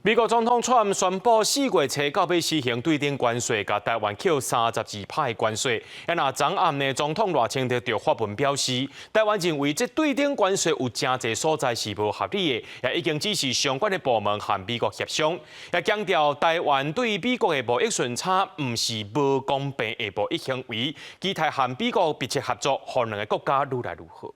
美国总统川普宣布4月初到尾施行对顶关税，甲台湾扣32%的关税。若昨暗呢，总统赖清德就发文表示，台湾认为这对顶关税有真侪所在是无合理的，也已经指示相关的部门和美国协商。也强调台湾对美国的贸易顺差，唔是无公平的贸易行为，期待和美国密切合作，让两个国家愈来愈好。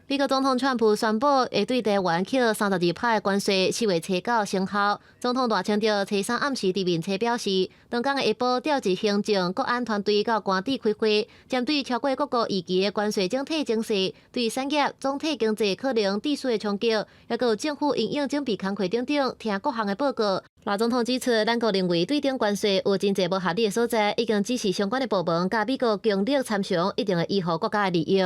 美国总统川普宣布会对台湾扣32%的关税，4月初9生效。总统赖清德初3暗时伫面册表示，当天的下晡调集行政、国安团队到官邸开会，针对超过各国预期的关税整体征势，对产业、总体经济可能致输的冲击，也有政府因应准备工课等等，听各项的报告。赖总统指出，咱国认为对顶关税有真侪无合理的所在，已经指示相关的部门甲美国强力参详，一定会维护国家的利益。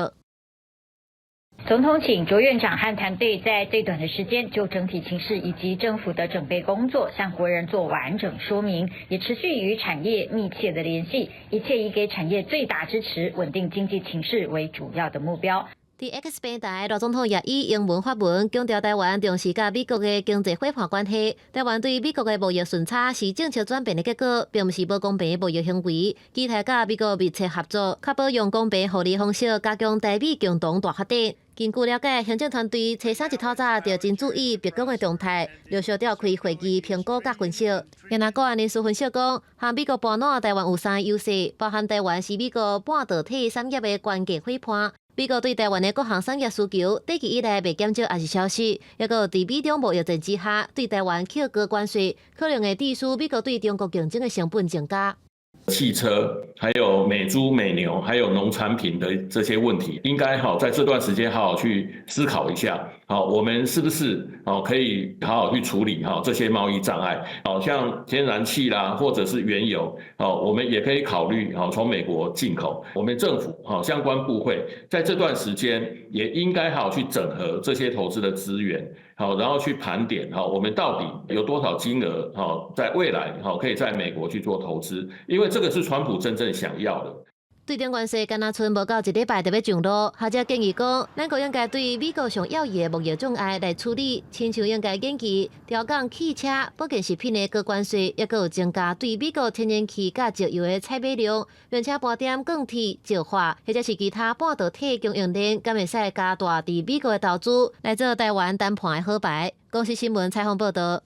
总统请卓院长和团队在最短的时间就整体情势以及政府的准备工作向国人做完整说明，也持续与产业密切的联系，一切以给产业最大支持、稳定经济情势为主要的目标。伫 X 平台，赖总统也以英文发文强调台湾重视甲美国的经济伙伴关系。台湾对美国的贸易顺差是政策转变的结果，并不是无公平的贸易行为。期待甲美国密切合作，确保用公平合理方式加强台美共同大发展。根据了解，行政团队初3一透早就真注意白宫的动态，陆续召开会议评估甲分析。也拿国安人士分析讲，和美国半岛台湾有3个优势，包含台湾是美国半导体产业的关键伙伴。美国对台湾的各项产业需求，短期以来未减少也是消息，也有伫美中贸易战之下，对台湾扣高关税，可能会致使美国对中国竞争的成本增加。汽车，还有美猪、美牛，还有农产品的这些问题，应该在这段时间好好去思考一下。我们是不是可以好好去处理这些贸易障碍？像天然气啦，或者是原油，我们也可以考虑从美国进口。我们政府相关部会在这段时间也应该好好去整合这些投资的资源，然后去盘点我们到底有多少金额在未来可以在美国去做投资，因为这个是川普真正想要的。对顶关税敢若剩无到1礼拜就要上路，学者建议讲，咱国应该对美国上要义的贸易障碍来处理，亲像应该研究调降汽车、保健食品的高关税，也有增加对美国天然气甲石油的采买量，并且盘点钢铁、石化或者是其他半导体供应链，敢会使加大伫美国的投资，来做台湾谈判的好牌。公司新闻采访报道。